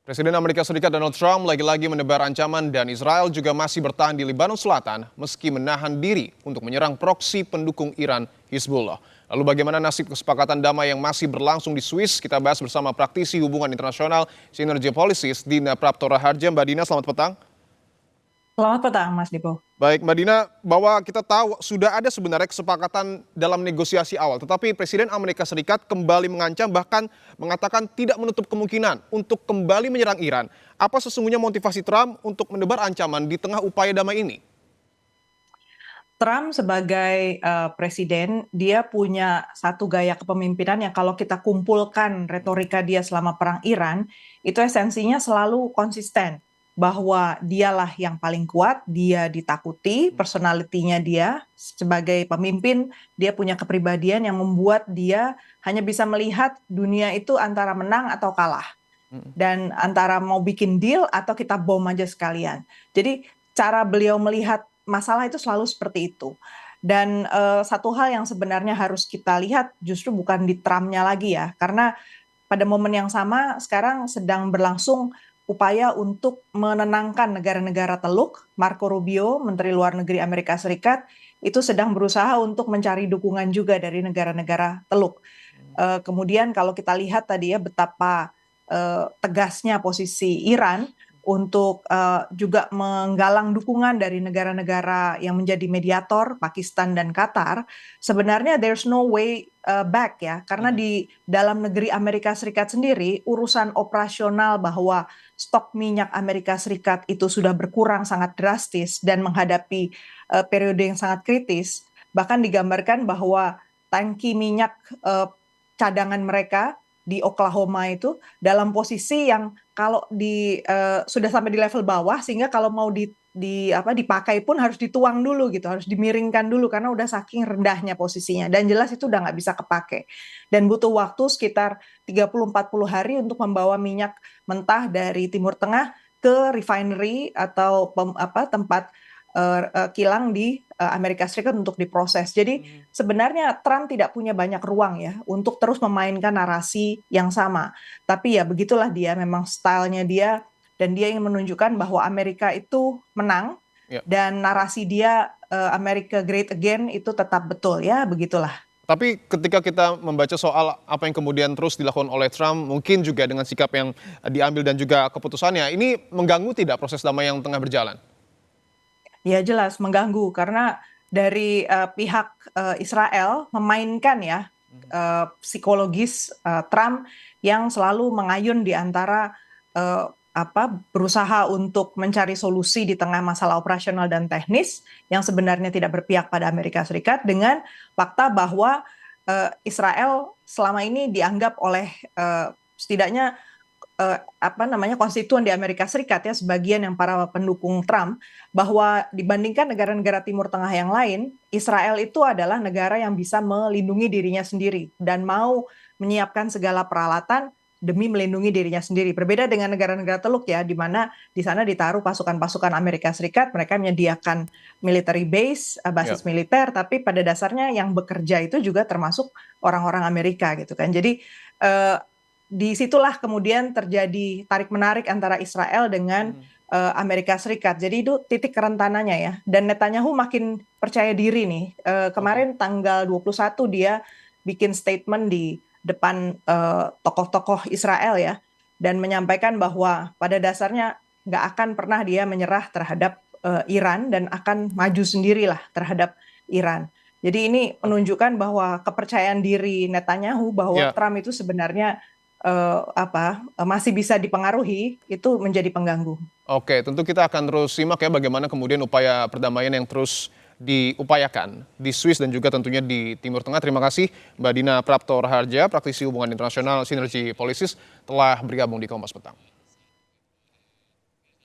Presiden Amerika Serikat Donald Trump lagi-lagi menebar ancaman dan Israel juga masih bertahan di Lebanon Selatan meski menahan diri untuk menyerang proksi pendukung Iran Hizbullah. Lalu bagaimana nasib kesepakatan damai yang masih berlangsung di Swiss? Kita bahas bersama praktisi hubungan internasional Synergy Policies, Dina Praptora Harja. Mbak Dina, selamat petang. Selamat petang, Mas Dipo. Baik, Mbak Dina, bahwa kita tahu sudah ada sebenarnya kesepakatan dalam negosiasi awal, tetapi Presiden Amerika Serikat kembali mengancam bahkan mengatakan tidak menutup kemungkinan untuk kembali menyerang Iran. Apa sesungguhnya motivasi Trump untuk menebar ancaman di tengah upaya damai ini? Trump sebagai presiden, dia punya satu gaya kepemimpinan yang kalau kita kumpulkan retorika dia selama perang Iran, itu esensinya selalu konsisten. Bahwa dialah yang paling kuat, dia ditakuti, personalitinya dia sebagai pemimpin, dia punya kepribadian yang membuat dia hanya bisa melihat dunia itu antara menang atau kalah. Dan antara mau bikin deal atau kita bom aja sekalian. Jadi cara beliau melihat masalah itu selalu seperti itu. Dan satu hal yang sebenarnya harus kita lihat justru bukan di Trumpnya lagi ya, karena pada momen yang sama sekarang sedang berlangsung upaya untuk menenangkan negara-negara Teluk. Marco Rubio, Menteri Luar Negeri Amerika Serikat, itu sedang berusaha untuk mencari dukungan juga dari negara-negara Teluk. Kemudian kalau kita lihat tadi ya betapa tegasnya posisi Iran untuk juga menggalang dukungan dari negara-negara yang menjadi mediator, Pakistan dan Qatar, sebenarnya there's no way back ya, karena di dalam negeri Amerika Serikat sendiri, urusan operasional bahwa stok minyak Amerika Serikat itu sudah berkurang sangat drastis dan menghadapi periode yang sangat kritis, bahkan digambarkan bahwa tangki minyak cadangan mereka di Oklahoma itu dalam posisi yang kalau sudah sampai di level bawah sehingga kalau mau dipakai pun harus dituang dulu gitu, harus dimiringkan dulu karena udah saking rendahnya posisinya dan jelas itu udah nggak bisa kepake dan butuh waktu sekitar 30-40 hari untuk membawa minyak mentah dari Timur Tengah ke refinery atau tempat kilang di Amerika Serikat untuk diproses. Jadi sebenarnya Trump tidak punya banyak ruang ya untuk terus memainkan narasi yang sama. Tapi ya begitulah dia, memang stylenya dia dan dia ingin menunjukkan bahwa Amerika itu menang Ya. dan narasi dia America Great Again itu tetap betul ya, begitulah. Tapi ketika kita membaca soal apa yang kemudian terus dilakukan oleh Trump, mungkin juga dengan sikap yang diambil dan juga keputusannya, ini mengganggu tidak proses damai yang tengah berjalan? Ya jelas mengganggu karena dari pihak Israel memainkan ya psikologis Trump yang selalu mengayun di antara berusaha untuk mencari solusi di tengah masalah operasional dan teknis yang sebenarnya tidak berpihak pada Amerika Serikat dengan fakta bahwa Israel selama ini dianggap oleh setidaknya konstituen di Amerika Serikat ya sebagian yang para pendukung Trump bahwa dibandingkan negara-negara Timur Tengah yang lain, Israel itu adalah negara yang bisa melindungi dirinya sendiri dan mau menyiapkan segala peralatan demi melindungi dirinya sendiri. Berbeda dengan negara-negara Teluk ya, di mana di sana ditaruh pasukan-pasukan Amerika Serikat, mereka menyediakan military base, basis militer, tapi pada dasarnya yang bekerja itu juga termasuk orang-orang Amerika gitu kan. Jadi disitulah kemudian terjadi tarik-menarik antara Israel dengan Amerika Serikat. Jadi itu titik kerentanannya ya. Dan Netanyahu makin percaya diri nih. Kemarin tanggal 21 dia bikin statement di depan tokoh-tokoh Israel ya. Dan menyampaikan bahwa pada dasarnya nggak akan pernah dia menyerah terhadap Iran dan akan maju sendirilah terhadap Iran. Jadi ini menunjukkan bahwa kepercayaan diri Netanyahu bahwa Trump itu sebenarnya masih bisa dipengaruhi itu menjadi pengganggu. Oke, tentu kita akan terus simak ya bagaimana kemudian upaya perdamaian yang terus diupayakan di Swiss dan juga tentunya di Timur Tengah. Terima kasih Mbak Dina Praptora Harja, praktisi hubungan internasional Synergy Policies telah bergabung di Kompas Petang.